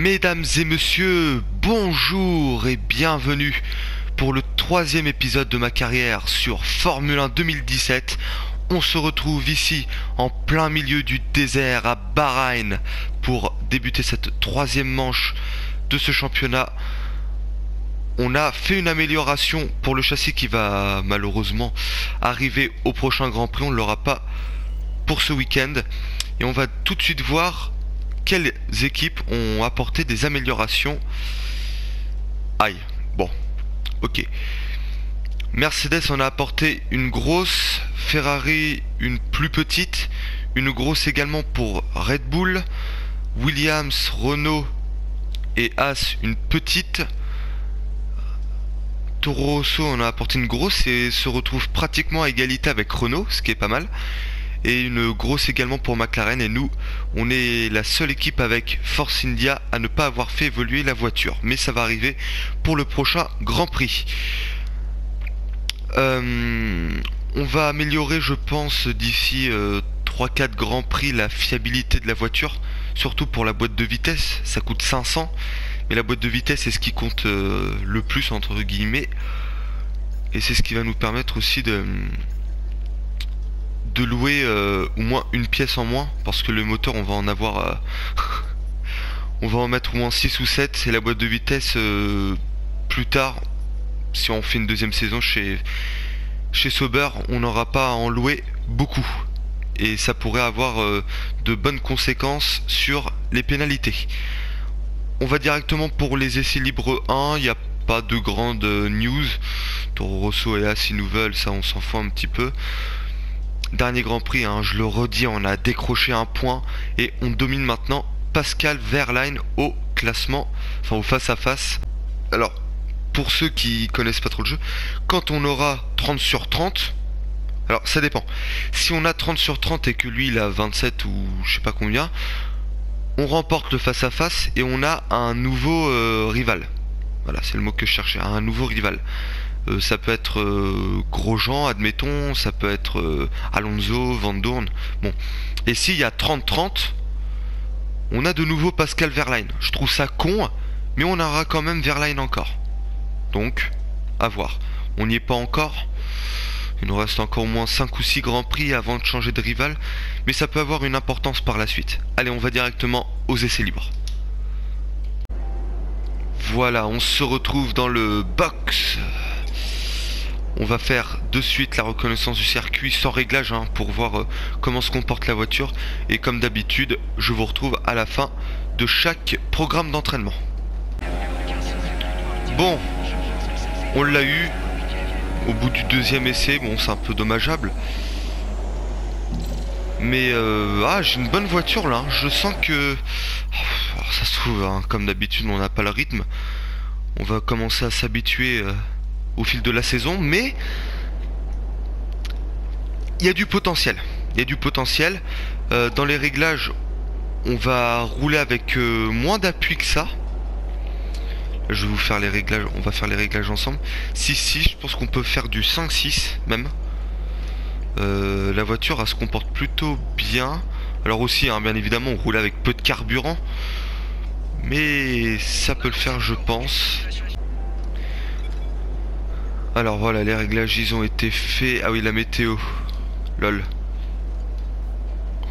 Mesdames et messieurs, bonjour et bienvenue pour le troisième épisode de ma carrière sur Formule 1 2017. On se retrouve ici en plein milieu du désert à Bahreïn pour débuter cette troisième manche de ce championnat. On a fait une amélioration pour le châssis qui va malheureusement arriver au prochain Grand Prix. On ne l'aura pas pour ce week-end. Et on va tout de suite voir quelles équipes ont apporté des améliorations. Aïe, bon, ok. Mercedes en a apporté une grosse, Ferrari une plus petite, une grosse également pour Red Bull, Williams, Renault et Haas une petite. Toro Rosso en a apporté une grosse et se retrouve pratiquement à égalité avec Renault, ce qui est pas mal. Et une grosse également pour McLaren, et nous on est la seule équipe avec Force India à ne pas avoir fait évoluer la voiture, mais ça va arriver pour le prochain Grand Prix. On va améliorer, je pense, d'ici 3-4 Grands Prix la fiabilité de la voiture, surtout pour la boîte de vitesse. Ça coûte 500, mais la boîte de vitesse est ce qui compte le plus entre guillemets, et c'est ce qui va nous permettre aussi de louer au moins une pièce en moins, parce que le moteur on va en avoir on va en mettre au moins 6 ou 7, et la boîte de vitesse plus tard, si on fait une deuxième saison chez Sauber, on n'aura pas à en louer beaucoup, et ça pourrait avoir de bonnes conséquences sur les pénalités. On va directement pour les essais libres 1, il n'y a pas de grandes news. Toro Rosso et Haas ils nous veulent, ça on s'en fout un petit peu. Dernier Grand Prix, hein, je le redis, on a décroché un point et on domine maintenant Pascal Wehrlein au classement, enfin au face-à-face. Alors, pour ceux qui connaissent pas trop le jeu, quand on aura 30 sur 30, alors ça dépend. Si on a 30 sur 30 et que lui il a 27 ou je sais pas combien, on remporte le face-à-face et on a un nouveau rival. Voilà, c'est le mot que je cherchais, un nouveau rival. Ça peut être Grosjean, admettons, ça peut être Alonso, Van Dorn. Bon, et s'il y a 30-30, on a de nouveau Pascal Wehrlein. Je trouve ça con, mais on aura quand même Wehrlein encore. Donc, à voir. On n'y est pas encore. Il nous reste encore au moins 5 ou 6 Grands Prix avant de changer de rival, mais ça peut avoir une importance par la suite. Allez, on va directement aux essais libres. Voilà, on se retrouve dans le box. On va faire de suite la reconnaissance du circuit sans réglage, hein, pour voir comment se comporte la voiture. Et comme d'habitude, je vous retrouve à la fin de chaque programme d'entraînement. Bon, on l'a eu au bout du deuxième essai. Bon, c'est un peu dommageable. Mais j'ai une bonne voiture là. Je sens que... Alors, ça se trouve, hein, comme d'habitude, on n'a pas le rythme. On va commencer à s'habituer... au fil de la saison, mais il y a du potentiel. Il y a du potentiel. Dans les réglages, on va rouler avec moins d'appui que ça. Je vais vous faire les réglages. On va faire les réglages ensemble. 6-6, je pense qu'on peut faire du 5-6 même. La voiture, elle se comporte plutôt bien. Alors aussi, hein, bien évidemment, on roule avec peu de carburant, mais ça peut le faire, je pense. Alors voilà, les réglages ils ont été faits. Ah oui, la météo. Lol.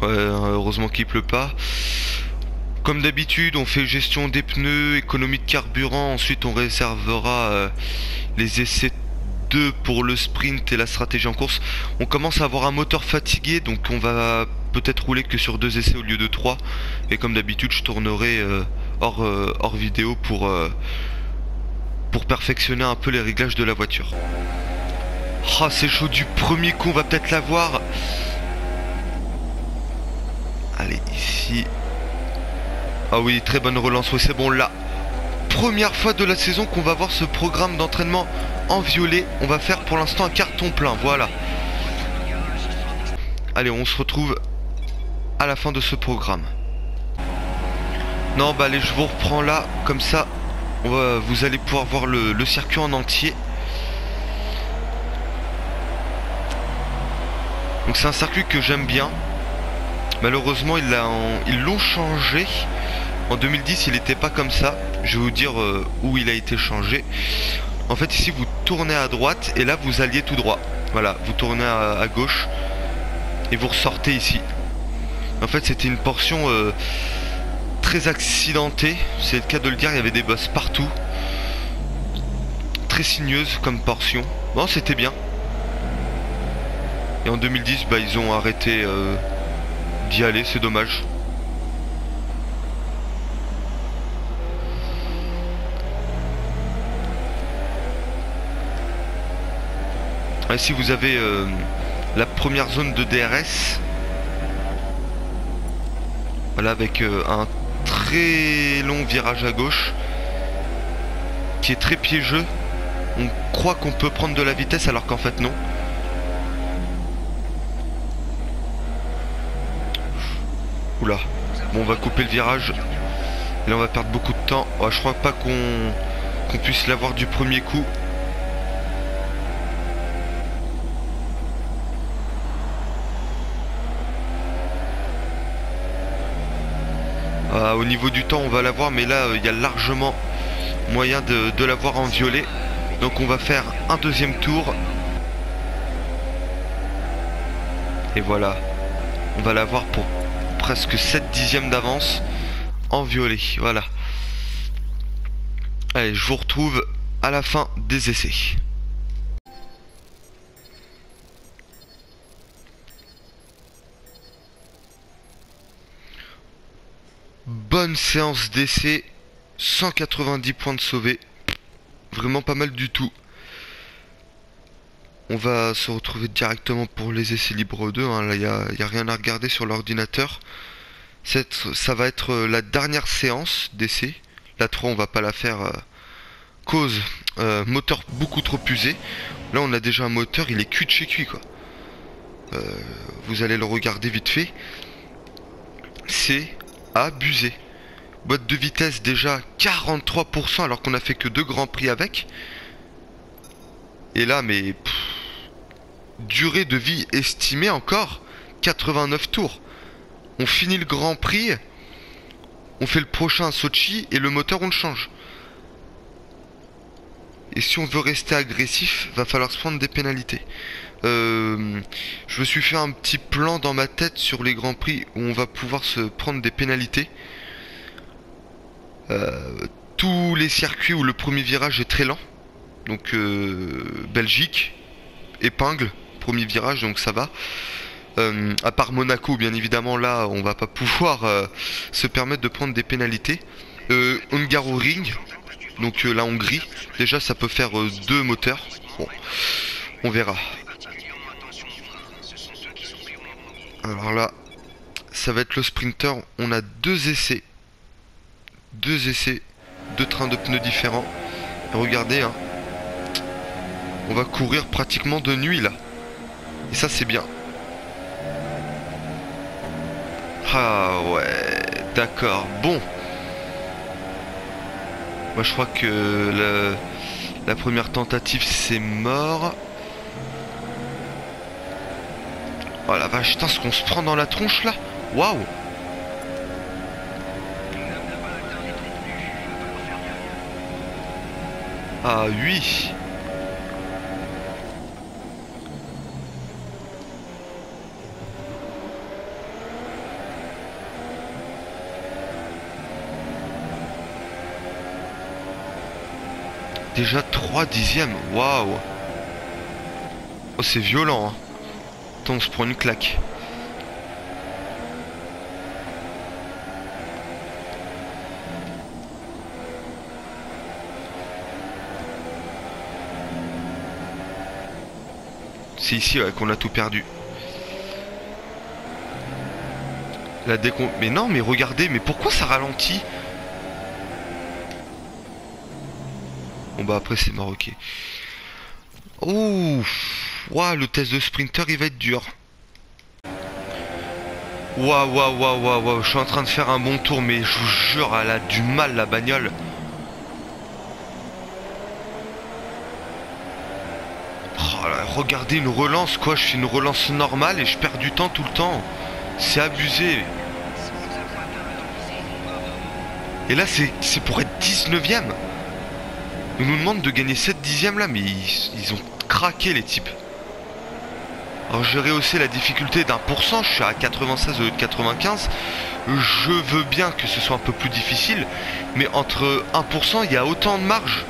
Ouais, heureusement qu'il pleut pas. Comme d'habitude, on fait gestion des pneus, économie de carburant. Ensuite, on réservera les essais 2 pour le sprint et la stratégie en course. On commence à avoir un moteur fatigué, donc on va peut-être rouler que sur 2 essais au lieu de 3. Et comme d'habitude, je tournerai hors vidéo pour perfectionner un peu les réglages de la voiture. Ah, c'est chaud du premier coup, on va peut-être l'avoir. Allez, ici. Ah oui, très bonne relance, oui c'est bon là. Première fois de la saison qu'on va voir ce programme d'entraînement en violet. On va faire pour l'instant un carton plein, voilà. Allez, on se retrouve à la fin de ce programme. Non, bah allez, je vous reprends là, comme ça. Vous allez pouvoir voir le circuit en entier. Donc c'est un circuit que j'aime bien. Malheureusement ils l'ont changé. En 2010 il n'était pas comme ça. Je vais vous dire où il a été changé. En fait ici vous tournez à droite et là vous alliez tout droit. Voilà, vous tournez à gauche et vous ressortez ici. En fait c'était une portion très accidentée, c'est le cas de le dire, il y avait des bosses partout. Très sinueuse comme portion. Bon c'était bien. Et en 2010 bah ils ont arrêté d'y aller, c'est dommage. Ici vous avez la première zone de DRS. Voilà, avec un très long virage à gauche qui est très piégeux. On croit qu'on peut prendre de la vitesse alors qu'en fait non. Oula. Bon, on va couper le virage. Et là on va perdre beaucoup de temps. Oh, je crois pas qu'on puisse l'avoir du premier coup. Au niveau du temps on va l'avoir, mais là il y a largement moyen de l'avoir en violet. Donc on va faire un deuxième tour. Et voilà, on va l'avoir pour presque 7 dixièmes d'avance en violet. Voilà. Allez, je vous retrouve à la fin des essais. Bonne séance d'essai, 190 points de sauvé, vraiment pas mal du tout. On va se retrouver directement pour les essais libres 2, hein. Là il n'y a rien à regarder sur l'ordinateur. Ça va être la dernière séance d'essai. La 3 on va pas la faire cause moteur beaucoup trop usé. Là on a déjà un moteur, il est cuit de chez cuit quoi. Vous allez le regarder vite fait. C'est abusé. Boîte de vitesse déjà 43% alors qu'on a fait que 2 grands prix avec. Et là mais durée de vie estimée encore 89 tours. On finit le grand prix, on fait le prochain à Sochi et le moteur on le change. Et si on veut rester agressif, va falloir se prendre des pénalités. Je me suis fait un petit plan dans ma tête sur les grands prix où on va pouvoir se prendre des pénalités. Tous les circuits où le premier virage est très lent. Donc Belgique, épingle, premier virage, donc ça va. À part Monaco, bien évidemment, là on va pas pouvoir se permettre de prendre des pénalités. Hungaroring, donc la Hongrie, déjà ça peut faire 2 moteurs. Bon, on verra. Alors là, ça va être le sprinter. On a 2 essais. 2 essais, 2 trains de pneus différents. Et regardez, hein, on va courir pratiquement de nuit là. Et ça c'est bien. Ah ouais, d'accord. Bon. Moi je crois que la première tentative c'est mort. Oh la vache, putain, ce qu'on se prend dans la tronche là. Waouh. Ah oui. Déjà 3 dixièmes, waouh. Oh c'est violent hein. Attends, on se prend une claque. C'est ici ouais, qu'on a tout perdu. La décom... Mais non, mais regardez, mais pourquoi ça ralentit? Bon bah après c'est mort, ok. Ouh, ouah, le test de sprinter il va être dur. Waouh, waouh, waouh, waouh, waouh, je suis en train de faire un bon tour, mais je vous jure, elle a du mal la bagnole. Oh là, regardez une relance quoi, je fais une relance normale et je perds du temps tout le temps. C'est abusé. Et là, c'est pour être 19ème. Ils nous demandent de gagner 7 dixièmes là, mais ils ont craqué les types. Alors j'ai rehaussé la difficulté d'1%, je suis à 96 au lieu de 95. Je veux bien que ce soit un peu plus difficile, mais entre 1%, il y a autant de marge.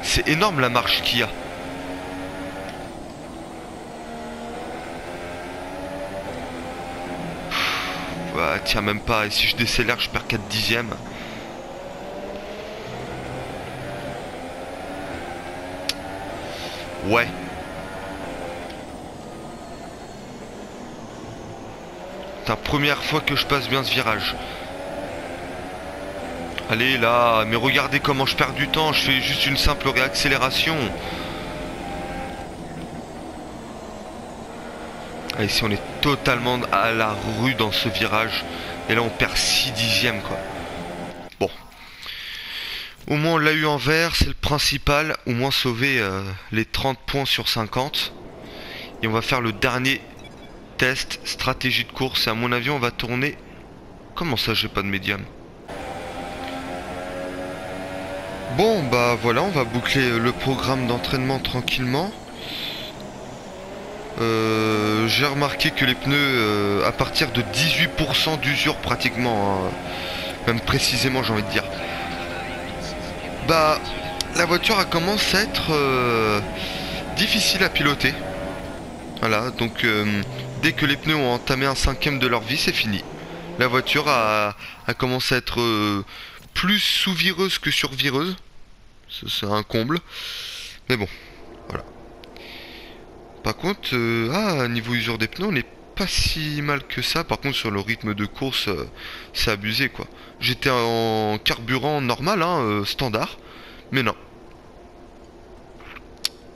C'est énorme la marge qu'il y a. Ouais, tiens, même pas. Et si je décélère, je perds 4 dixièmes. Ouais. C'est la première fois que je passe bien ce virage. Allez là, mais regardez comment je perds du temps. Je fais juste une simple réaccélération. Ah, ici on est totalement à la rue dans ce virage. Et là on perd 6 dixièmes quoi. Bon. Au moins on l'a eu en vert, c'est le principal. Au moins sauver les 30 points sur 50. Et on va faire le dernier test, stratégie de course. Et à mon avis on va tourner... Comment ça j'ai pas de médium? Bon bah voilà, on va boucler le programme d'entraînement tranquillement. J'ai remarqué que les pneus à partir de 18% d'usure pratiquement, hein, même précisément j'ai envie de dire, bah la voiture a commencé à être difficile à piloter. Voilà, donc dès que les pneus ont entamé un cinquième de leur vie, c'est fini. La voiture a commencé à être plus sous-vireuse que sur-vireuse. C'est un comble. Mais bon, voilà. Par contre, niveau usure des pneus, on n'est pas si mal que ça. Par contre, sur le rythme de course, c'est abusé, quoi. J'étais en carburant normal, hein, standard. Mais non.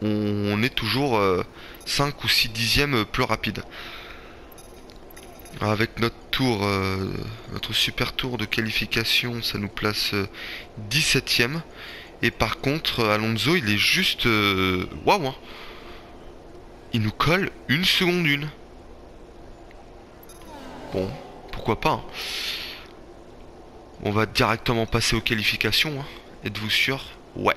On est toujours 5 ou 6 dixièmes plus rapide. Avec notre tour, notre super tour de qualification, ça nous place 17ème. Et par contre, Alonso, il est juste... Waouh, hein. Il nous colle une seconde une. Bon, pourquoi pas, hein. On va directement passer aux qualifications, hein. Êtes-vous sûr? Ouais.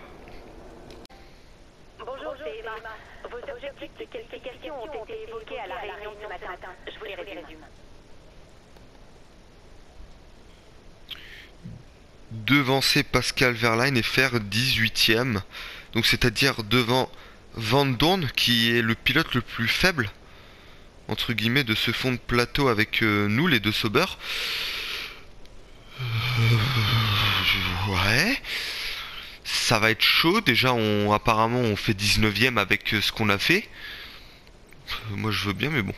Bonjour, c'est Emma. Vos objectifs de qualification ont été évoqués à la réunion de ce matin. Je vous les résume. Devancer Pascal Wehrlein et faire 18ème. Donc c'est-à-dire devant Van Dorn, qui est le pilote le plus faible, entre guillemets, de ce fond de plateau avec nous, les deux Sauber. Ouais. Ça va être chaud. Déjà, apparemment, on fait 19ème avec ce qu'on a fait. Moi, je veux bien, mais bon.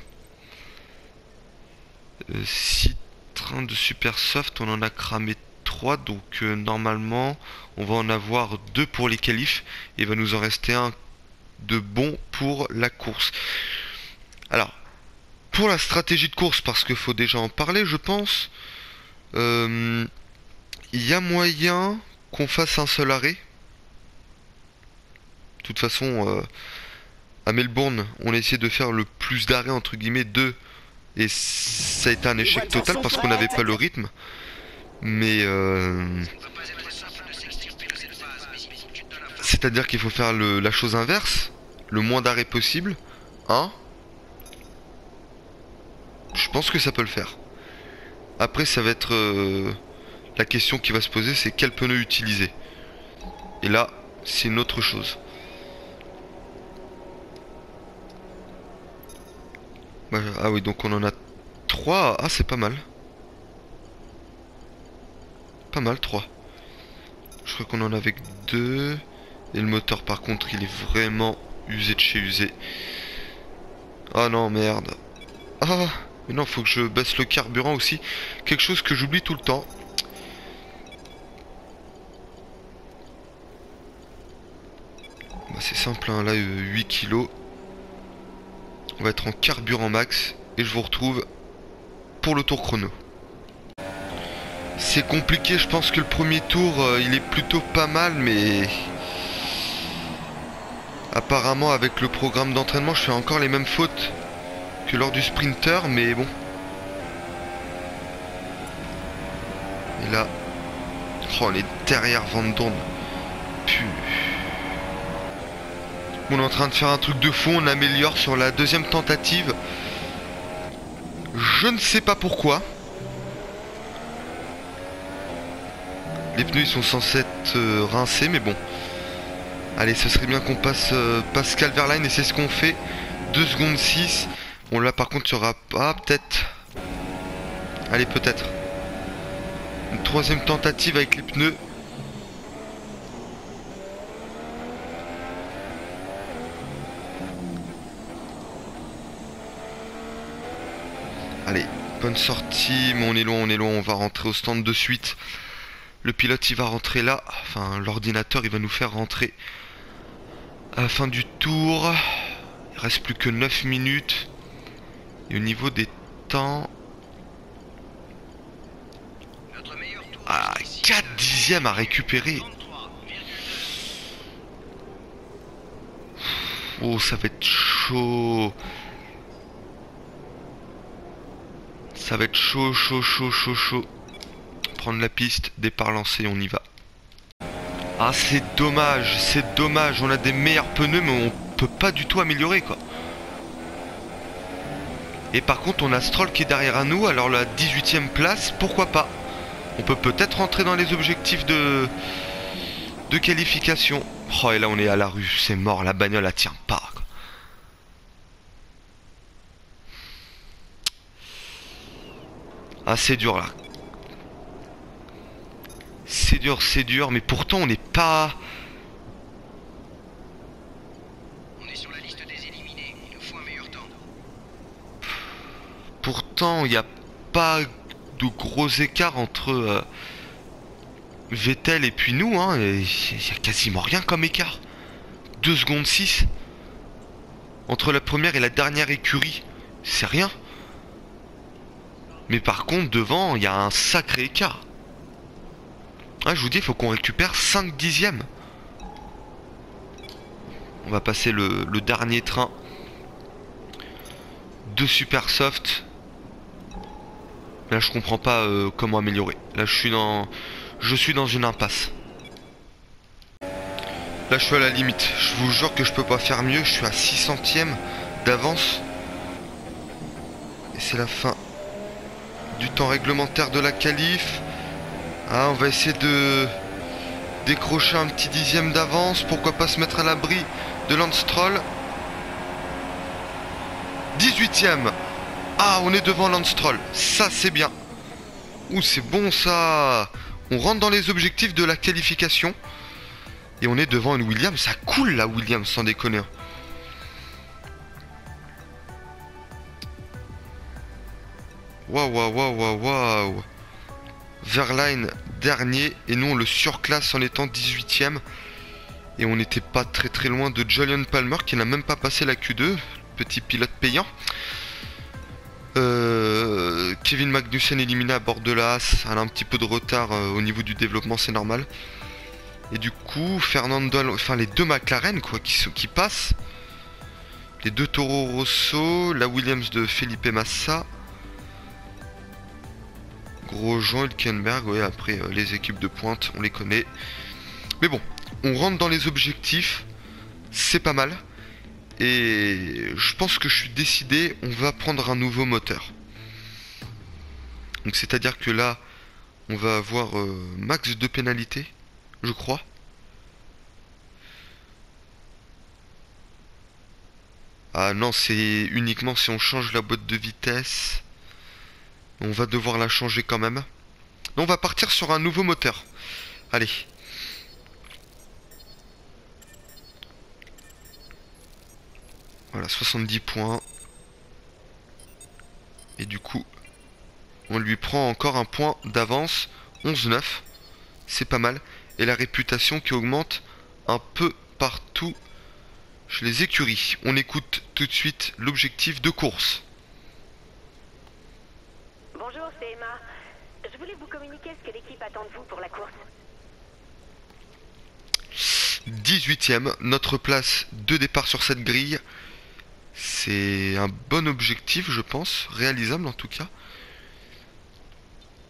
6 trains de super soft, on en a cramé 3. Donc, normalement, on va en avoir 2 pour les qualifs. Et il va nous en rester un de bon pour la course. Alors, pour la stratégie de course, parce qu'il faut déjà en parler, je pense. Il y a moyen qu'on fasse un seul arrêt. De toute façon, à Melbourne, on a essayé de faire le plus d'arrêts, entre guillemets, 2. Et ça a été un échec total parce qu'on n'avait pas le rythme. Mais... c'est-à-dire qu'il faut faire la chose inverse. Le moins d'arrêts possible. Hein? Je pense que ça peut le faire. Après, ça va être... la question qui va se poser, c'est quel pneu utiliser. Et là, c'est une autre chose. Ah oui, donc on en a 3. Ah, c'est pas mal. Pas mal, 3. Je crois qu'on en avait que 2. Et le moteur, par contre, il est vraiment usé de chez usé. Ah non, merde. Ah, mais non, faut que je baisse le carburant aussi. Quelque chose que j'oublie tout le temps. Bah, c'est simple, hein, là, 8 kilos. On va être en carburant max. Et je vous retrouve pour le tour chrono. C'est compliqué, je pense que le premier tour, il est plutôt pas mal, mais... apparemment, avec le programme d'entraînement, je fais encore les mêmes fautes que lors du sprinter, mais bon. Et là, oh, on est derrière Van Dorn. On est en train de faire un truc de fou, on améliore sur la deuxième tentative. Je ne sais pas pourquoi. Les pneus ils sont censés être rincés, mais bon. Allez, ce serait bien qu'on passe Pascal Wehrlein et c'est ce qu'on fait. 2 secondes 6. Bon là par contre il y aura pas, peut-être. Allez, peut-être. Une troisième tentative avec les pneus. Allez, bonne sortie, mais on est loin, on va rentrer au stand de suite. Le pilote il va rentrer là, enfin l'ordinateur il va nous faire rentrer à la fin du tour. Il reste plus que 9 minutes. Et au niveau des temps... Ah, 4 dixièmes à récupérer. Oh, ça va être chaud. Ça va être chaud. Prendre la piste, départ lancé, on y va. Ah, c'est dommage. On a des meilleurs pneus, mais on peut pas du tout améliorer, quoi. Et par contre, on a Stroll qui est derrière nous. Alors la 18e place, pourquoi pas? On peut peut-être rentrer dans les objectifs de qualification. Oh, et là, on est à la rue. C'est mort, la bagnole, elle tient pas, quoi. Ah, c'est dur, là. C'est dur, mais pourtant on n'est pas... On est sur la liste des éliminés, il nous faut un meilleur temps. Pourtant, il n'y a pas de gros écart entre Vettel et puis nous, hein. Il n'y a quasiment rien comme écart. 2 secondes 6. Entre la première et la dernière écurie, c'est rien. Mais par contre, devant, il y a un sacré écart. Ah, je vous dis, il faut qu'on récupère 5 dixièmes. On va passer le dernier train de Super Soft. Là, je comprends pas comment améliorer. Là, je suis dans une impasse. Là, je suis à la limite. Je vous jure que je peux pas faire mieux. Je suis à 6 centièmes d'avance. Et c'est la fin du temps réglementaire de la qualif. Ah, on va essayer de décrocher un petit dixième d'avance. Pourquoi pas se mettre à l'abri de Lance Stroll. 18ème. Ah, on est devant Lance Stroll. Ça, c'est bien. Ouh, c'est bon, ça. On rentre dans les objectifs de la qualification. Et on est devant une Williams. Ça coule, la Williams, sans déconner. Waouh. Wehrlein dernier et nous on le surclasse en étant 18ème. Et on n'était pas très loin de Julian Palmer qui n'a même pas passé la Q2, petit pilote payant. Kevin Magnussen éliminé à bord de la Haas, elle a un petit peu de retard au niveau du développement, c'est normal. Et du coup Fernando, enfin les deux McLaren quoi qui passent. Les deux Toro Rosso, la Williams de Felipe Massa. Grosjean, Hülkenberg, ouais, après les équipes de pointe, on les connaît. Mais bon, on rentre dans les objectifs, c'est pas mal. Et je pense que je suis décidé, on va prendre un nouveau moteur. Donc c'est-à-dire que là, on va avoir max de pénalité, je crois. Ah non, c'est uniquement si on change la boîte de vitesse. On va devoir la changer quand même. On va partir sur un nouveau moteur. Allez. Voilà, 70 points. Et du coup, on lui prend encore un point d'avance. 11-9. C'est pas mal. Et la réputation qui augmente un peu partout chez les écuries. On écoute tout de suite l'objectif de course. Bonjour, c'est Emma. Je voulais vous communiquer ce que l'équipe attend de vous pour la course. 18ème, notre place de départ sur cette grille. C'est un bon objectif, je pense, réalisable en tout cas.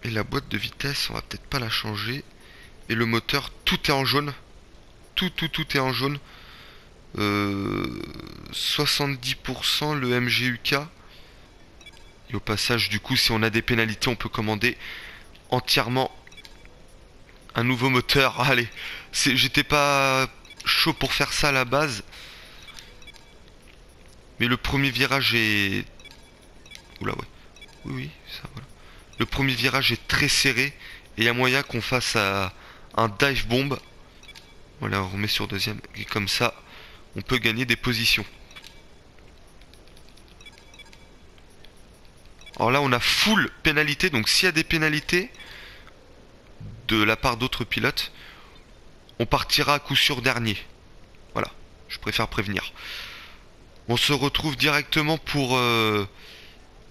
Et la boîte de vitesse, on va peut-être pas la changer. Et le moteur, tout est en jaune. Tout est en jaune. 70% le MGUK. Et au passage, du coup, si on a des pénalités, on peut commander entièrement un nouveau moteur. Allez, j'étais pas chaud pour faire ça à la base. Mais le premier virage est... Oula, ouais. Oui, ça, voilà. Le premier virage est très serré. Et il y a moyen qu'on fasse un dive bomb. Voilà, on remet sur deuxième. Et comme ça, on peut gagner des positions. Alors là, on a full pénalité. Donc s'il y a des pénalités de la part d'autres pilotes, on partira à coup sûr dernier. Voilà, je préfère prévenir. On se retrouve directement pour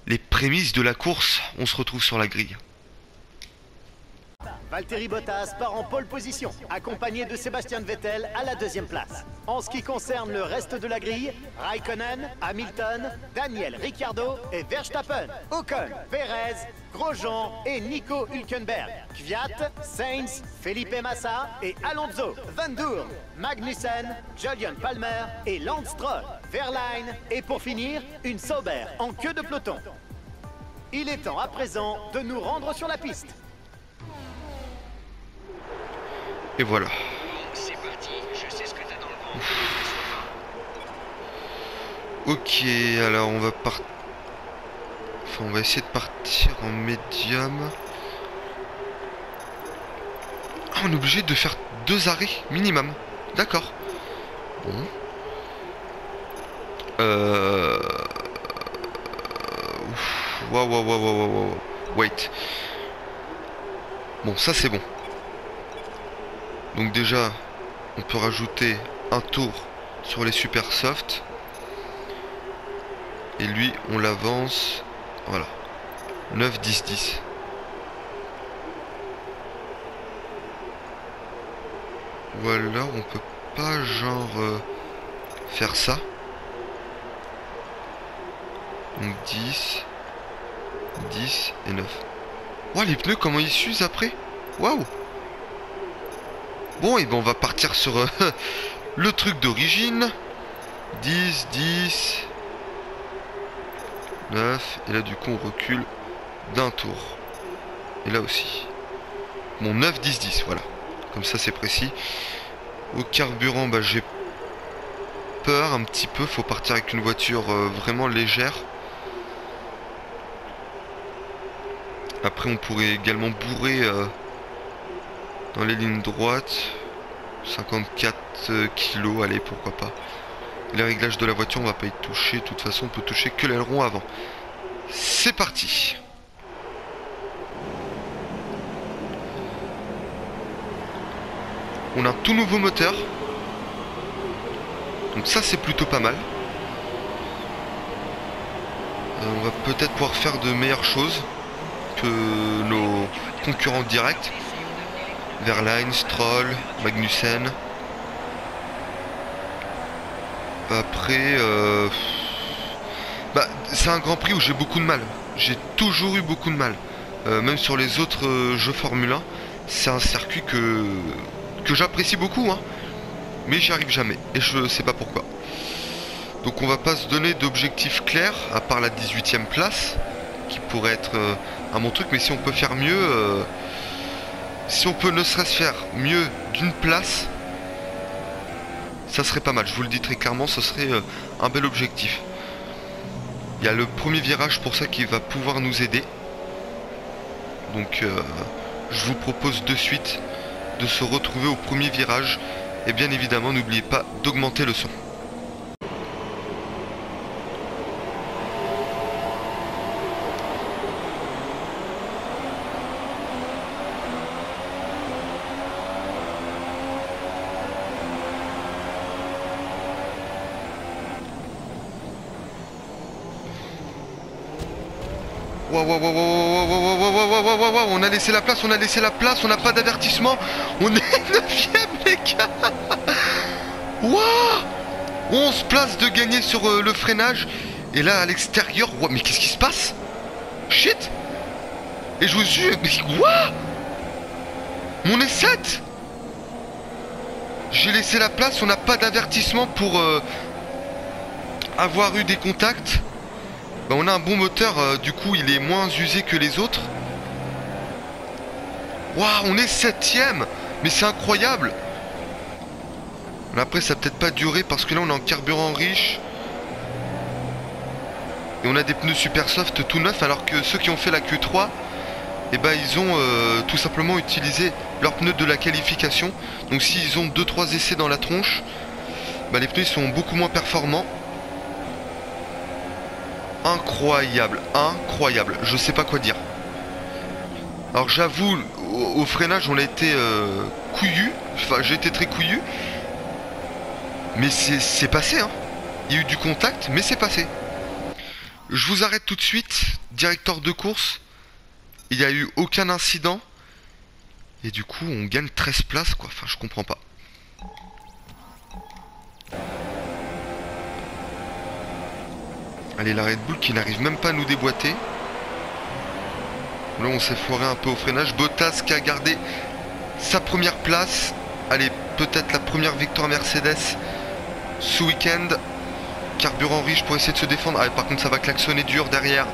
les prémices de la course. On se retrouve sur la grille. Valtteri Bottas part en pole position, accompagné de Sebastian Vettel à la deuxième place. En ce qui concerne le reste de la grille, Raikkonen, Hamilton, Daniel Ricciardo et Verstappen, Ocon, Perez, Grosjean et Nico Hülkenberg, Kvyat, Sainz, Felipe Massa et Alonso, Van Doorn, Magnussen, Julian Palmer et Lance Stroll, Verlaine et pour finir, une Sauber en queue de peloton. Il est temps à présent de nous rendre sur la piste. Et voilà. C'est parti, je sais ce que t'as dans le ventre. Ok, alors on va partir... Enfin, on va essayer de partir en médium. Ah, on est obligé de faire 2 arrêts minimum. D'accord. Bon. Waouh. Wait. Bon, ça c'est bon. Donc déjà, on peut rajouter un tour sur les super soft. Et lui, on l'avance. Voilà. 9, 10, 10. Ou alors, on peut pas genre faire ça. Donc 10, 10 et 9. Ouah, les pneus, comment ils s'usent après. Waouh. Bon, et ben on va partir sur le truc d'origine. 10, 10, 9. Et là, du coup, on recule d'un tour. Et là aussi. Bon, 9, 10, 10, voilà. Comme ça, c'est précis. Au carburant, bah, j'ai peur un petit peu. Faut partir avec une voiture vraiment légère. Après, on pourrait également bourrer... dans les lignes droites, 54 kilos, allez, pourquoi pas. Et les réglages de la voiture, on va pas y toucher. De toute façon, on peut toucher que l'aileron avant. C'est parti. On a un tout nouveau moteur. Donc ça, c'est plutôt pas mal. On va peut-être pouvoir faire de meilleures choses que nos concurrents directs. Verlaine, Stroll, Magnussen. Après, bah, c'est un Grand Prix où j'ai beaucoup de mal. J'ai toujours eu beaucoup de mal. Même sur les autres jeux Formule 1, c'est un circuit que j'apprécie beaucoup, hein. Mais j'y arrive jamais. Et je sais pas pourquoi. Donc on va pas se donner d'objectifs clairs, à part la 18e place, qui pourrait être un bon truc. Mais si on peut faire mieux... si on peut ne serait-ce faire mieux d'une place, ça serait pas mal. Je vous le dis très clairement, ce serait un bel objectif. Il y a le premier virage pour ça qui va pouvoir nous aider. Donc je vous propose de suite de se retrouver au premier virage. Et bien évidemment, n'oubliez pas d'augmenter le son. On a laissé la place, on n'a pas d'avertissement. On est 9ème, les gars. Waouh. 11 places de gagner sur le freinage. Et là, à l'extérieur... Wow, mais qu'est-ce qui se passe? Shit. Et je vous jure... Mais quoi? Mon S7. J'ai laissé la place, on n'a pas d'avertissement pour avoir eu des contacts. Bah, on a un bon moteur, du coup il est moins usé que les autres. Waouh, on est 7ème. Mais c'est incroyable. Après ça va peut-être pas durer parce que là on est en carburant riche. Et on a des pneus super soft tout neufs, alors que ceux qui ont fait la Q3, et ben ils ont tout simplement utilisé leurs pneus de la qualification. Donc s'ils ont 2-3 essais dans la tronche, bah, les pneus sont beaucoup moins performants. Incroyable, incroyable, je sais pas quoi dire. Alors j'avoue, au freinage on a été couillu. Enfin j'ai été très couillu. Mais c'est passé hein. Il y a eu du contact mais c'est passé. Je vous arrête tout de suite. Directeur de course, il n'y a eu aucun incident. Et du coup on gagne 13 places quoi. Enfin je comprends pas. Allez, la Red Bull qui n'arrive même pas à nous déboîter. Là on s'est foiré un peu au freinage. Bottas qui a gardé sa première place. Allez, peut-être la première victoire Mercedes ce week-end. Carburant riche pour essayer de se défendre. Ah, par contre ça va klaxonner dur derrière.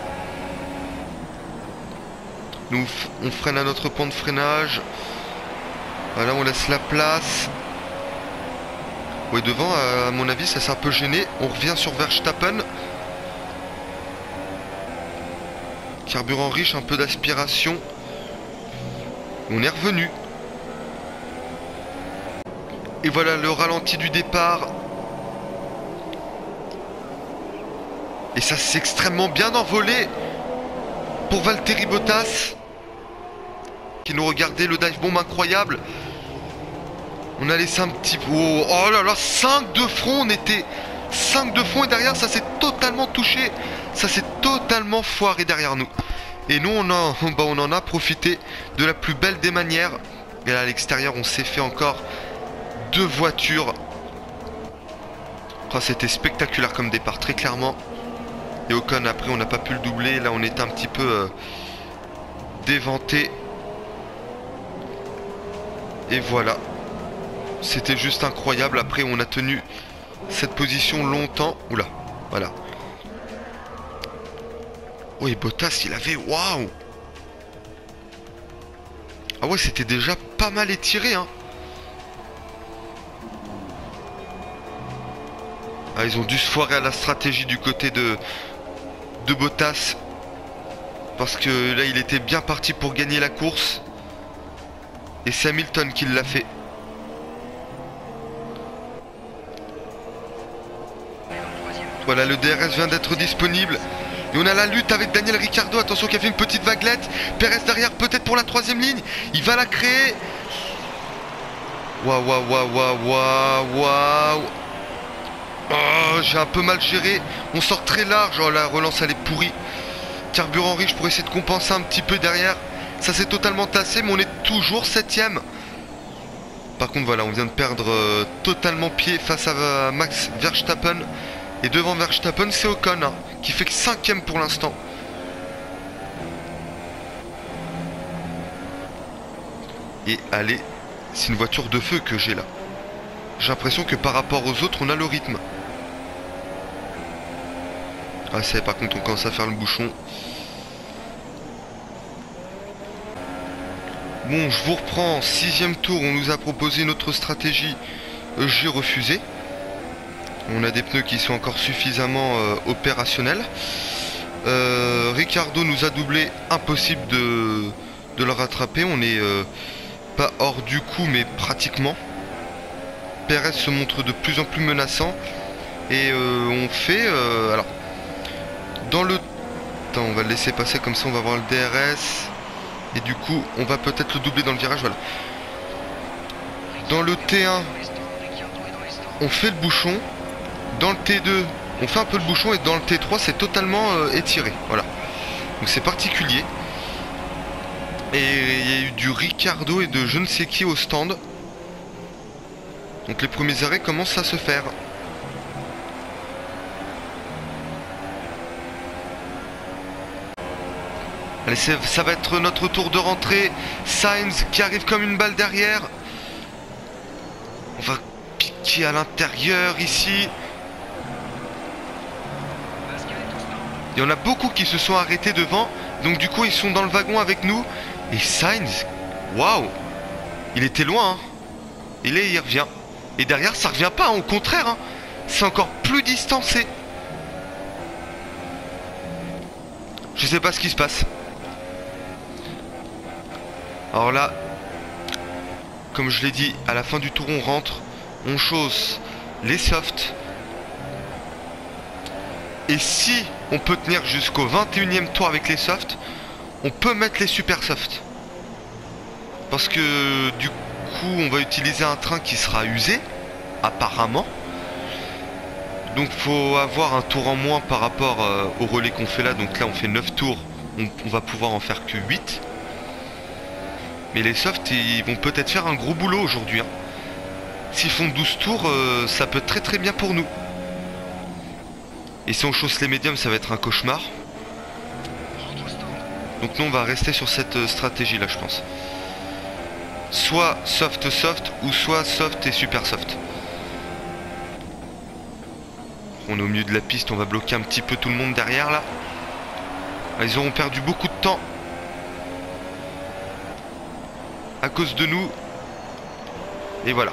Nous on freine à notre point de freinage. Voilà, on laisse la place. Ouais, devant à mon avis ça s'est un peu gêné. On revient sur Verstappen. Carburant riche, un peu d'aspiration. On est revenu. Et voilà le ralenti du départ. Et ça s'est extrêmement bien envolé pour Valtteri Bottas, qui nous regardait le dive bomb incroyable. On a laissé un petit... Oh là là, 5 de front, on était 5 de front et derrière ça s'est totalement touché. Ça s'est totalement foiré derrière nous. Et nous on en a profité de la plus belle des manières. Et là à l'extérieur on s'est fait encore 2 voitures. Oh, c'était spectaculaire comme départ, très clairement. Et Ocon après on n'a pas pu le doubler. Là on était un petit peu déventé. Et voilà. C'était juste incroyable. Après on a tenu cette position longtemps. Oula, voilà. Oui, Bottas, il avait... Waouh! Ah ouais, c'était déjà pas mal étiré, hein. Ah, ils ont dû se foirer à la stratégie du côté de Bottas. Parce que là, il était bien parti pour gagner la course. Et c'est Hamilton qui l'a fait. Voilà, le DRS vient d'être disponible. Et on a la lutte avec Daniel Ricciardo. Attention qui a fait une petite vaguelette. Perez derrière peut-être pour la 3ème ligne. Il va la créer. Waouh, waouh, waouh, waouh, waouh, waouh. Oh, j'ai un peu mal géré. On sort très large. Oh, la relance elle est pourrie. Carburant riche pour essayer de compenser un petit peu derrière. Ça s'est totalement tassé mais on est toujours 7ème. Par contre voilà, on vient de perdre totalement pied face à Max Verstappen. Et devant Verstappen c'est Ocon hein, qui fait que 5ème pour l'instant. Et allez, c'est une voiture de feu que j'ai là. J'ai l'impression que par rapport aux autres on a le rythme. Ah ça par contre on commence à faire le bouchon. Bon, je vous reprends, 6ème tour, on nous a proposé notre stratégie, j'ai refusé. On a des pneus qui sont encore suffisamment opérationnels. Ricciardo nous a doublé, impossible de le rattraper, on est pas hors du coup mais pratiquement. Perez se montre de plus en plus menaçant. Et on fait... alors, dans le... Attends, on va le laisser passer comme ça, on va voir le DRS. Et du coup, on va peut-être le doubler dans le virage, voilà. Dans le T1, on fait le bouchon. Dans le T2, on fait un peu le bouchon. Et dans le T3, c'est totalement étiré, voilà. Donc c'est particulier. Et il y a eu du Ricciardo et de je ne sais qui au stand. Donc les premiers arrêts commencent à se faire. Allez, ça va être notre tour de rentrée. Sainz qui arrive comme une balle derrière. On va piquer à l'intérieur ici. Il y en a beaucoup qui se sont arrêtés devant. Donc du coup ils sont dans le wagon avec nous. Et Sainz, waouh, il était loin hein. Et là il revient. Et derrière ça revient pas hein, au contraire hein. C'est encore plus distancé. Je sais pas ce qui se passe. Alors là, comme je l'ai dit, à la fin du tour on rentre, on chausse les softs. Et si on peut tenir jusqu'au 21e tour avec les softs, on peut mettre les super softs. Parce que du coup on va utiliser un train qui sera usé, apparemment. Donc faut avoir un tour en moins par rapport au relais qu'on fait là. Donc là on fait 9 tours, on va pouvoir en faire que 8. Mais les softs ils vont peut-être faire un gros boulot aujourd'hui hein. S'ils font 12 tours ça peut être très bien pour nous. Et si on chausse les médiums ça va être un cauchemar. Donc nous on va rester sur cette stratégie là je pense. Soit soft ou soit soft et super soft. On est au milieu de la piste, on va bloquer un petit peu tout le monde derrière là. Ils auront perdu beaucoup de temps à cause de nous. Et voilà.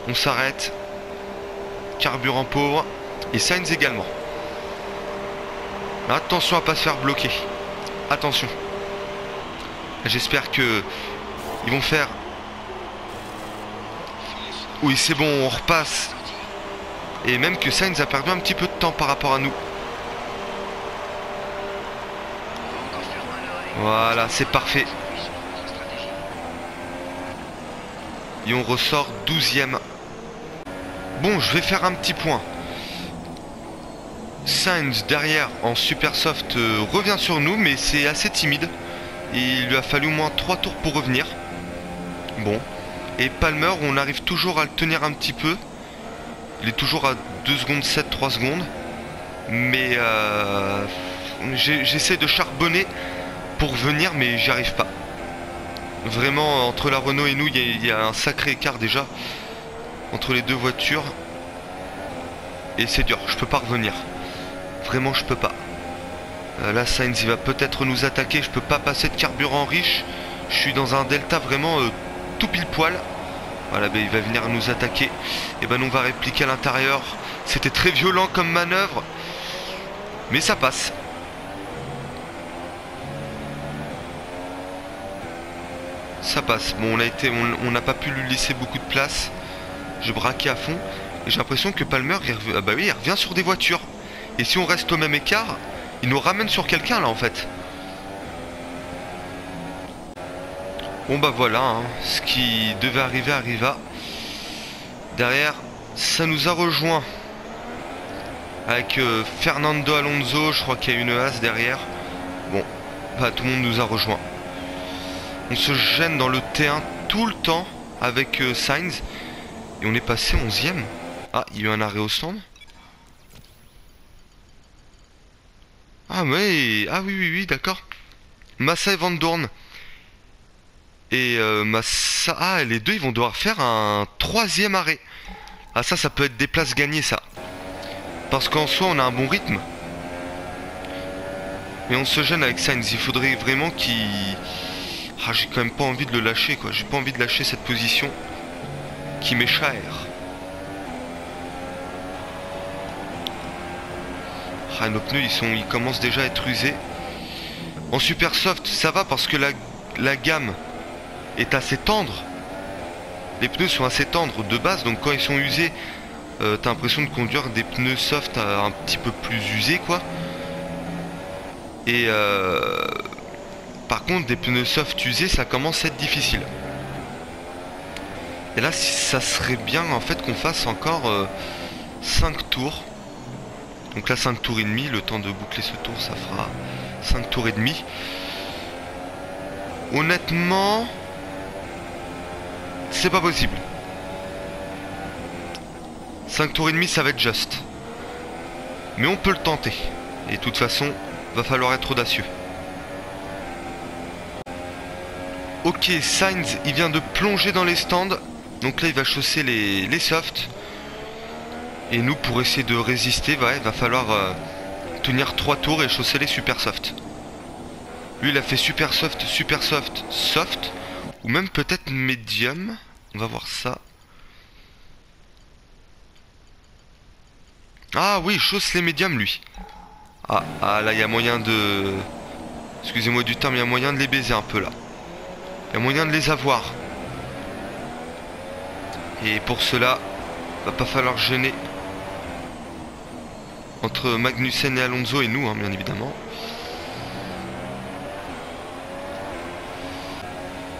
On s'arrête. Carburant pauvre. Et Sainz également. Attention à pas se faire bloquer. Attention. J'espère que ils vont faire. Oui c'est bon, on repasse. Et même que Sainz a perdu un petit peu de temps par rapport à nous. Voilà, c'est parfait. Et on ressort 12e. Bon, je vais faire un petit point. Sainz derrière en super soft revient sur nous, mais c'est assez timide. Et il lui a fallu au moins 3 tours pour revenir. Bon. Et Palmer, on arrive toujours à le tenir un petit peu. Il est toujours à 2 secondes 7, 3 secondes. Mais j'essaie de charbonner pour venir, mais j'y arrive pas. Vraiment, entre la Renault et nous, il y a un sacré écart déjà. Entre les deux voitures. Et c'est dur, je peux pas revenir. Vraiment, je peux pas. Là, Sainz, il va peut-être nous attaquer. Je peux pas passer de carburant riche. Je suis dans un delta vraiment tout pile poil. Voilà, ben, il va venir nous attaquer. Et ben, on va répliquer à l'intérieur. C'était très violent comme manœuvre. Mais ça passe. Ça passe. Bon, on n'a pas pu lui laisser beaucoup de place. Je braquais à fond. Et j'ai l'impression que Palmer, il revient sur des voitures. Et si on reste au même écart, il nous ramène sur quelqu'un là en fait. Bon bah voilà, hein, ce qui devait arriver arriva. Derrière, ça nous a rejoint. Avec Fernando Alonso, je crois qu'il y a une as derrière. Bon, bah tout le monde nous a rejoint. On se gêne dans le T1 tout le temps avec Sainz. Et on est passé 11e. Ah, il y a eu un arrêt au stand. Ah ouais, ah oui, d'accord. Massa et Van Dorn. Et Massa... Ah, les deux, ils vont devoir faire un 3e arrêt. Ah ça peut être des places gagnées, ça. Parce qu'en soi, on a un bon rythme. Mais on se gêne avec Sainz. Il faudrait vraiment qu'il... Ah, j'ai quand même pas envie de le lâcher, quoi. J'ai pas envie de lâcher cette position qui m'est chère. Ah, nos pneus, ils commencent déjà à être usés. En super soft, ça va parce que la gamme est assez tendre. Les pneus sont assez tendres de base, donc quand ils sont usés, t'as l'impression de conduire des pneus soft un petit peu plus usés, quoi. Et par contre, des pneus soft usés, ça commence à être difficile. Et là, ça serait bien en fait qu'on fasse encore 5 tours. Donc là 5 tours et demi, le temps de boucler ce tour ça fera 5 tours et demi. Honnêtement, c'est pas possible. 5 tours et demi ça va être juste. Mais on peut le tenter. Et de toute façon, va falloir être audacieux. Ok, Sainz, il vient de plonger dans les stands. Donc là, il va chausser les softs. Et nous, pour essayer de résister, il va falloir tenir 3 tours et chausser les super soft. Lui, il a fait super soft, soft. Ou même peut-être médium. On va voir ça. Ah oui, chausse les médiums, lui. Ah là, il y a moyen de... Excusez-moi du terme, il y a moyen de les baiser un peu là. Il y a moyen de les avoir. Et pour cela, va pas falloir gêner entre Magnussen et Alonso et nous, hein, bien évidemment.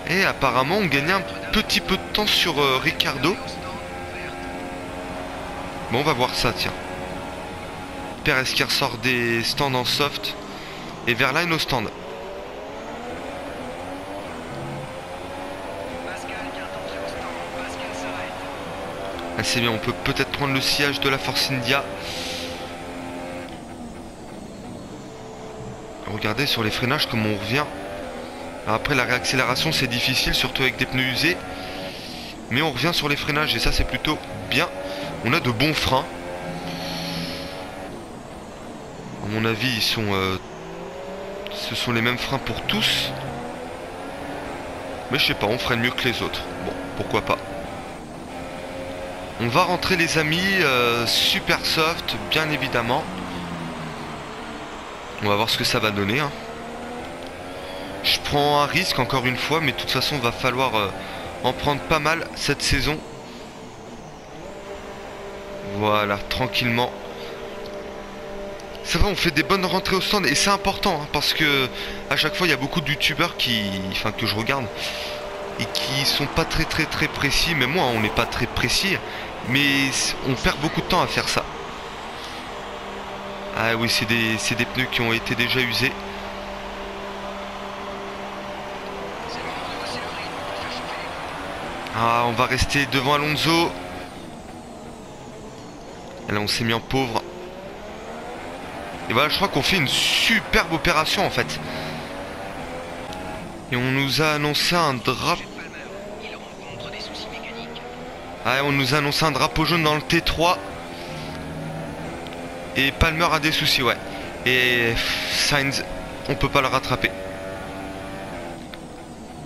Et apparemment, on gagnait un petit peu de temps sur Ricciardo. Bon, on va voir ça, tiens. Perez qui ressort des stands en soft. Et Verlaine au stand. Ah, c'est bien, on peut peut-être prendre le sillage de la Force India. Regardez sur les freinages comme on revient. Alors après la réaccélération c'est difficile, surtout avec des pneus usés. Mais on revient sur les freinages et ça c'est plutôt bien. On a de bons freins. À mon avis ils sont... ce sont les mêmes freins pour tous. Mais je sais pas, on freine mieux que les autres. Bon, pourquoi pas. On va rentrer les amis, super soft, bien évidemment. On va voir ce que ça va donner. Hein. Je prends un risque encore une fois, mais de toute façon, il va falloir en prendre pas mal cette saison. Voilà, tranquillement. Ça va, on fait des bonnes rentrées au stand et c'est important hein, parce que à chaque fois, il y a beaucoup de youtubeurs que je regarde et qui sont pas très précis. Mais moi, on n'est pas très précis, mais on perd beaucoup de temps à faire ça. Ah oui, c'est des pneus qui ont été déjà usés. Ah, on va rester devant Alonso. Et là, on s'est mis en pauvre. Et voilà, je crois qu'on fait une superbe opération en fait. Et on nous a annoncé un drapeau. Ah, on nous a annoncé un drapeau jaune dans le T3. Et Palmer a des soucis, ouais. Et Sainz, on peut pas le rattraper.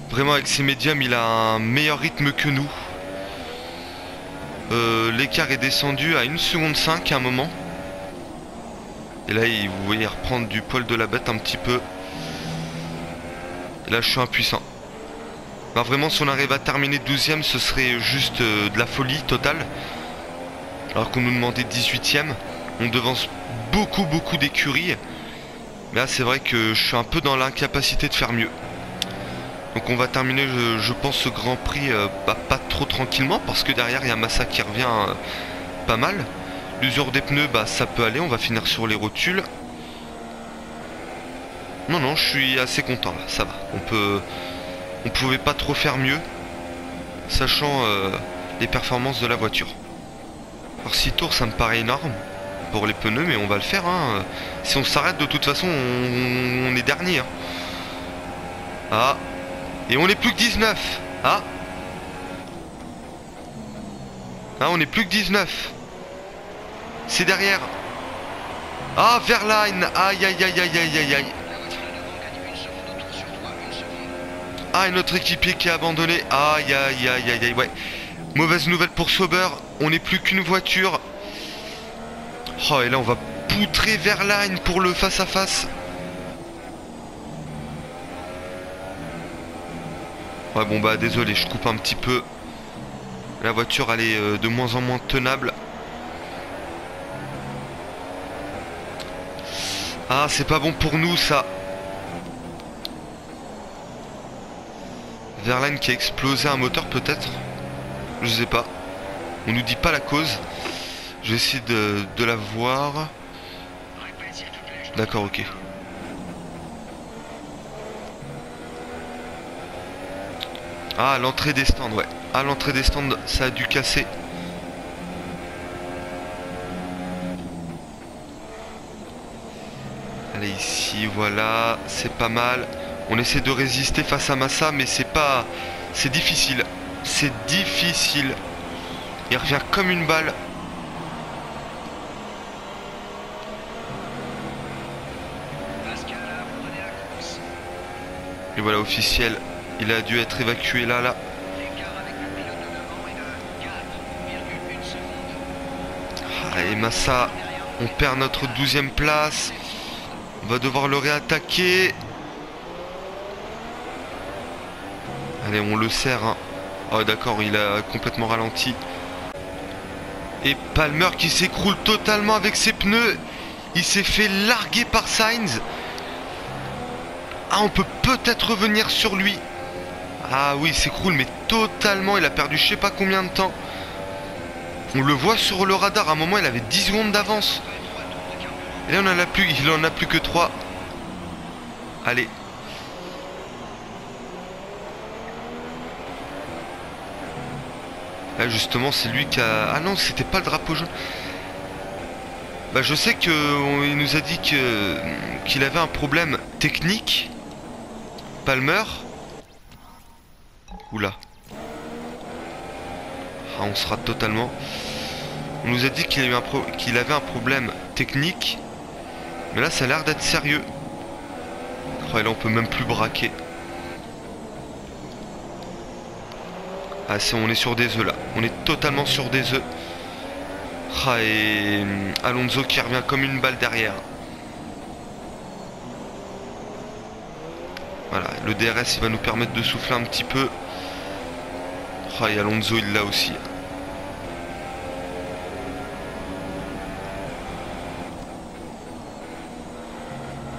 Vraiment, avec ses médiums, il a un meilleur rythme que nous. L'écart est descendu à 1 seconde 5 à un moment. Et là, vous voyez reprendre du poil de la bête un petit peu. Et là, je suis impuissant. Alors vraiment, si on arrive à terminer 12ème, ce serait juste de la folie totale. Alors qu'on nous demandait 18ème. On devance beaucoup d'écuries. Mais là c'est vrai que je suis un peu dans l'incapacité de faire mieux. Donc on va terminer je pense ce Grand Prix pas trop tranquillement. Parce que derrière il y a Massa qui revient pas mal. L'usure des pneus ça peut aller. On va finir sur les rotules. Non je suis assez content là, ça va. On pouvait pas trop faire mieux. Sachant les performances de la voiture. Alors 6 tours ça me paraît énorme pour les pneus, mais on va le faire hein. Si on s'arrête de toute façon on est dernier hein. Ah, et on est plus que 19. Ah, on est plus que 19. C'est derrière. Ah, Verlaine. Aïe. Ah, et notre équipier qui a abandonné. Aïe, ouais. Mauvaise nouvelle pour Sauber. On n'est plus qu'une voiture. Oh, et là, on va poutrer Verlaine pour le face-à-face. Ouais, bon, désolé, je coupe un petit peu. La voiture, elle est de moins en moins tenable. Ah, c'est pas bon pour nous, ça. Verlaine qui a explosé un moteur, peut-être. Je sais pas. On nous dit pas la cause. Je vais essayer de la voir. D'accord, ok. Ah, l'entrée des stands, ouais. Ah, l'entrée des stands, ça a dû casser. Allez, ici, voilà. C'est pas mal. On essaie de résister face à Massa, mais c'est pas... C'est difficile. C'est difficile. Il revient comme une balle. Pascal, prenez la course. Et voilà, officiel. Il a dû être évacué là. L'écart avec le pilote de devant est de 4,1 secondes. Ah, et Massa, on perd notre 12e place. On va devoir le réattaquer. Allez, on le serre. Hein. Oh d'accord, il a complètement ralenti. Et Palmer qui s'écroule totalement avec ses pneus. Il s'est fait larguer par Sainz. Ah, on peut peut-être revenir sur lui. Ah oui, il s'écroule mais totalement. Il a perdu je sais pas combien de temps. On le voit sur le radar. À un moment, il avait 10 secondes d'avance. Et là, il en a plus que 3. Allez. Là, justement, c'est lui qui a... Ah non, c'était pas le drapeau jaune. Bah, je sais qu'il nous a dit qu'il avait un problème technique. Palmer. Oula. Ah, on se rate totalement. On nous a dit qu'il avait un problème technique. Mais là, ça a l'air d'être sérieux. Oh, et là, on peut même plus braquer. Ah, on est sur des œufs là. On est totalement sur des œufs. Ah, et Alonso qui revient comme une balle derrière. Voilà, le DRS il va nous permettre de souffler un petit peu. Ah, et Alonso il l'a aussi.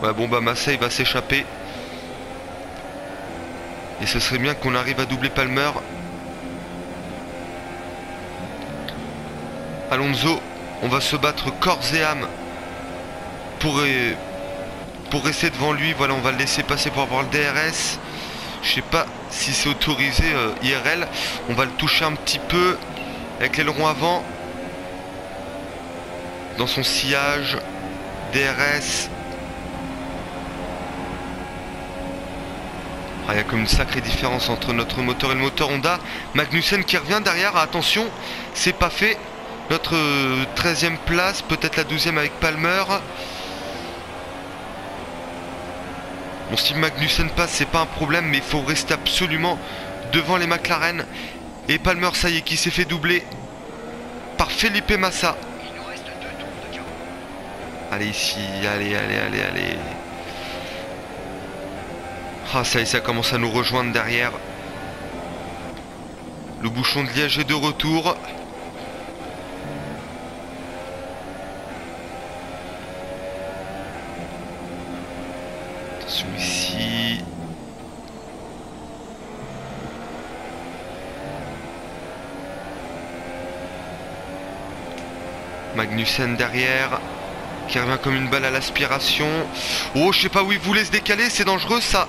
Ouais, bon bah Massa il va s'échapper. Et ce serait bien qu'on arrive à doubler Palmer. Alonso, on va se battre corps et âme pour rester devant lui. Voilà, on va le laisser passer pour avoir le DRS. Je sais pas si c'est autorisé IRL. On va le toucher un petit peu avec l'aileron avant. Dans son sillage. DRS. Ah, il y a comme une sacrée différence entre notre moteur et le moteur Honda. Magnussen qui revient derrière. Attention, c'est pas fait. Notre 13e place, peut-être la 12e avec Palmer. Bon, si Magnussen passe, c'est pas un problème, mais il faut rester absolument devant les McLaren. Et Palmer, ça y est, qui s'est fait doubler par Felipe Massa. Il nous reste 2 tours de carreau. Allez ici, allez. Ah, ça y est, ça commence à nous rejoindre derrière. Le bouchon de Liège est de retour. Attention ici. Magnussen derrière. Qui revient comme une balle à l'aspiration. Oh, je sais pas où il voulait se décaler, c'est dangereux ça.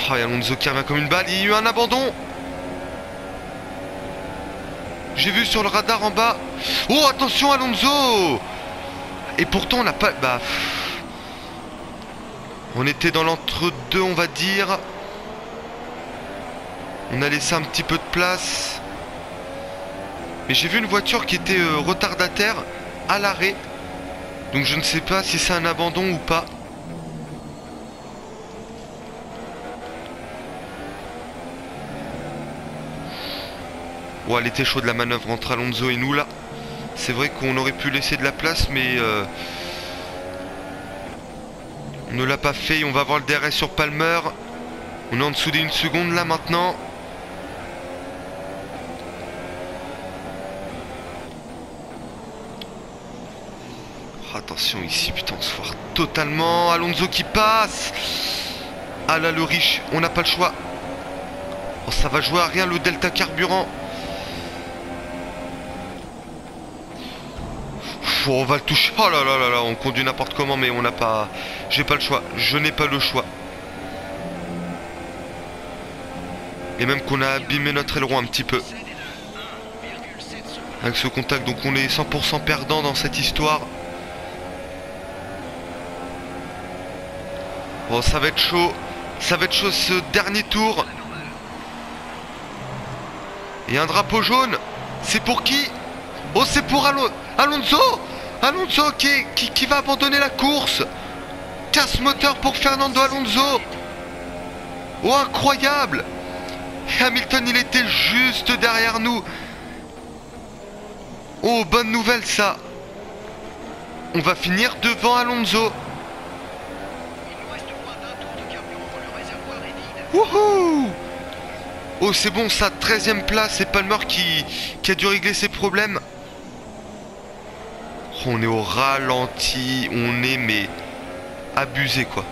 Oh, et Alonso qui revient comme une balle. Il y a eu un abandon. J'ai vu sur le radar en bas. Oh, attention Alonso. Et pourtant on n'a pas... Bah... On était dans l'entre-deux, on va dire. On a laissé un petit peu de place. Mais j'ai vu une voiture qui était retardataire à l'arrêt. Donc je ne sais pas si c'est un abandon ou pas. Oh, elle était chaude la manœuvre entre Alonso et nous là. C'est vrai qu'on aurait pu laisser de la place, mais on ne l'a pas fait. On va avoir le DRS sur Palmer. On est en dessous d'1 seconde là maintenant. Oh, attention ici, putain, on se foire totalement. Alonso qui passe. Ah là, le riche, on n'a pas le choix. Oh, ça va jouer à rien le delta carburant. On va le toucher. Oh là là là là, on conduit n'importe comment, mais on n'a pas... J'ai pas le choix. Je n'ai pas le choix. Et même qu'on a abîmé notre aileron un petit peu. Avec ce contact, donc on est 100% perdant dans cette histoire. Oh, ça va être chaud. Ça va être chaud ce dernier tour. Et un drapeau jaune. C'est pour qui? Oh, c'est pour Alonso. Alonso qui va abandonner la course. Casse moteur pour Fernando Alonso. Oh, incroyable. Et Hamilton, il était juste derrière nous. Oh, bonne nouvelle ça. On va finir devant Alonso. Il nous reste moins d'un tour de carburant, le réservoir est vide. Wouhou! Oh, c'est bon, ça, 13e place, c'est Palmer qui a dû régler ses problèmes. Oh, on est au ralenti, on est mais abusé quoi.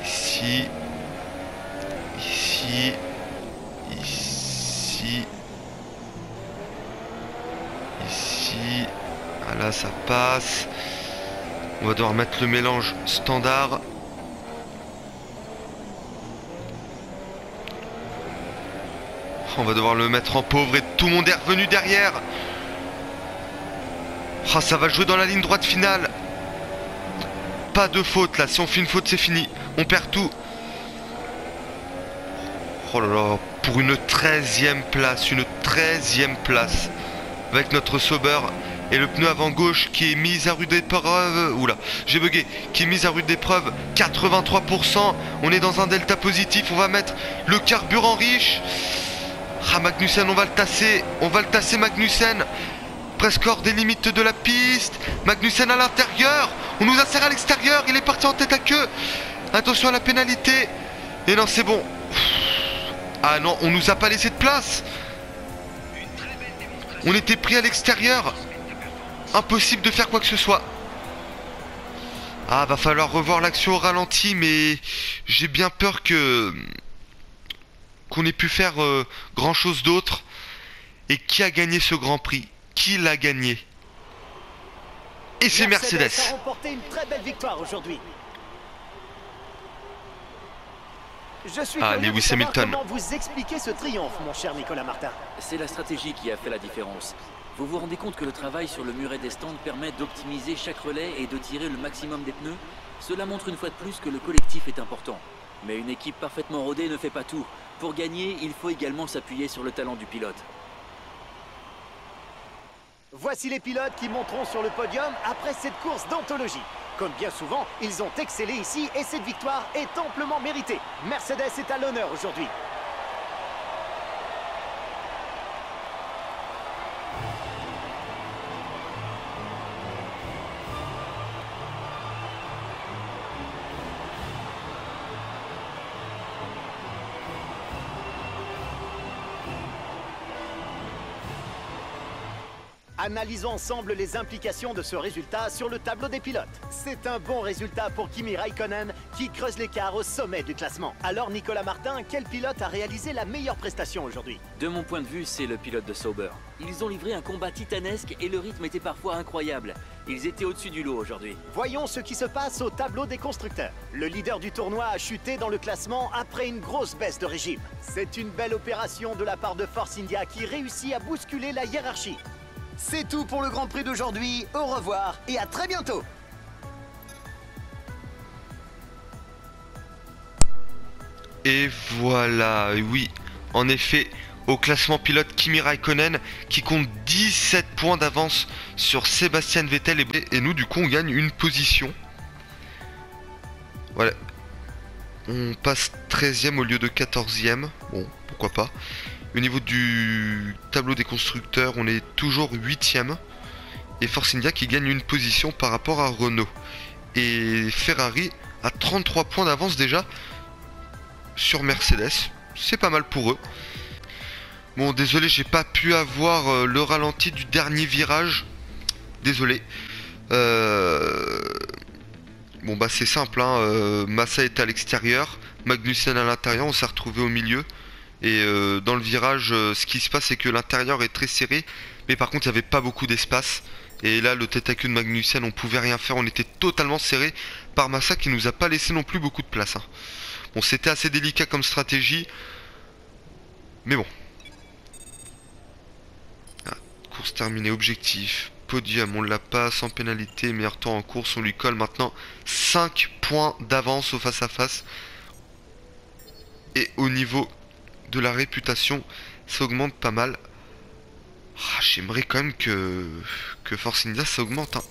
Ici, ici, ici, ici. Ah là, ça passe. On va devoir mettre le mélange standard. On va devoir le mettre en pauvre et tout le monde est revenu derrière. Oh, ça va jouer dans la ligne droite finale. Pas de faute là, si on fait une faute c'est fini. On perd tout. Oh là là, pour une 13e place, une 13e place. Avec notre Sauber et le pneu avant gauche qui est mis à rude épreuve. Oula, j'ai bugué. Qui est mis à rude épreuve, 83%. On est dans un delta positif, on va mettre le carburant riche. Ah, Magnussen, on va le tasser Magnussen. Presque hors des limites de la piste. Magnussen à l'intérieur. On nous a serré à l'extérieur, il est parti en tête à queue. Attention à la pénalité. Et non, c'est bon. Ah non, on nous a pas laissé de place. On était pris à l'extérieur. Impossible de faire quoi que ce soit. Ah, va falloir revoir l'action au ralenti, mais j'ai bien peur qu'on ait pu faire grand chose d'autre. Et qui a gagné ce Grand Prix? Qui l'a gagné? Et c'est Mercedes. a remporté une très belle victoire aujourd'hui. Je suis curieux Lewis de savoir Hamilton. comment vous expliquez ce triomphe, mon cher Nicolas Martin. C'est la stratégie qui a fait la différence. Vous vous rendez compte que le travail sur le muret des stands permet d'optimiser chaque relais et de tirer le maximum des pneus? Cela montre une fois de plus que le collectif est important. Mais une équipe parfaitement rodée ne fait pas tout. Pour gagner, il faut également s'appuyer sur le talent du pilote. Voici les pilotes qui monteront sur le podium après cette course d'anthologie. Comme bien souvent, ils ont excellé ici et cette victoire est amplement méritée. Mercedes est à l'honneur aujourd'hui. Analysons ensemble les implications de ce résultat sur le tableau des pilotes. C'est un bon résultat pour Kimi Raikkonen qui creuse l'écart au sommet du classement. Alors Nicolas Martin, quel pilote a réalisé la meilleure prestation aujourd'hui? De mon point de vue, c'est le pilote de Sauber. Ils ont livré un combat titanesque et le rythme était parfois incroyable. Ils étaient au-dessus du lot aujourd'hui. Voyons ce qui se passe au tableau des constructeurs. Le leader du tournoi a chuté dans le classement après une grosse baisse de régime. C'est une belle opération de la part de Force India qui réussit à bousculer la hiérarchie. C'est tout pour le Grand Prix d'aujourd'hui. Au revoir et à très bientôt. Et voilà, oui, en effet, au classement pilote Kimi Raikkonen qui compte 17 points d'avance sur Sébastien Vettel et nous du coup on gagne une position. Voilà. On passe 13e au lieu de 14e. Bon, pourquoi pas. Au niveau du tableau des constructeurs, on est toujours 8e. Et Force India qui gagne une position par rapport à Renault. Et Ferrari a 33 points d'avance déjà sur Mercedes. C'est pas mal pour eux. Bon, désolé, j'ai pas pu avoir le ralenti du dernier virage. Désolé. Bon bah c'est simple, hein. Massa est à l'extérieur, Magnussen à l'intérieur, on s'est retrouvé au milieu. Et dans le virage, ce qui se passe c'est que l'intérieur est très serré, mais par contre il n'y avait pas beaucoup d'espace. Et là le tête à queue de Magnussen, on pouvait rien faire, on était totalement serré par Massa qui nous a pas laissé non plus beaucoup de place, hein. Bon, c'était assez délicat comme stratégie, mais bon. Ah, course terminée, objectif. podium, on l'a pas sans pénalité, meilleur temps en course, on lui colle maintenant 5 points d'avance au face-à-face. Et au niveau de la réputation, ça augmente pas mal. Ah, j'aimerais quand même que Force India ça augmente, hein.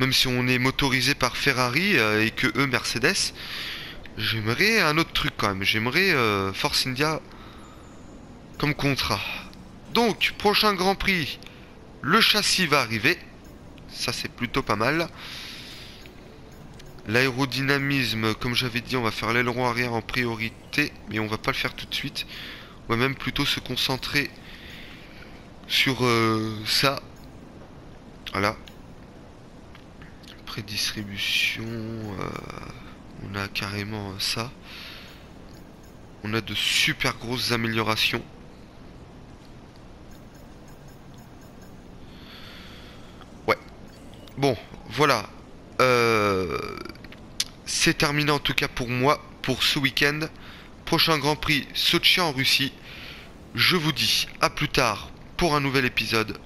Même si on est motorisé par Ferrari et que eux Mercedes, j'aimerais un autre truc quand même. J'aimerais Force India comme contrat. Donc, prochain Grand Prix, le châssis va arriver. Ça, c'est plutôt pas mal. L'aérodynamisme, comme j'avais dit, on va faire l'aileron arrière en priorité. Mais on va pas le faire tout de suite. On va même plutôt se concentrer sur ça. Voilà. Prédistribution. On a carrément ça. On a de super grosses améliorations. Ouais. Bon, voilà. C'est terminé en tout cas pour moi, pour ce week-end. Prochain Grand Prix, Sotchi en Russie. Je vous dis à plus tard pour un nouvel épisode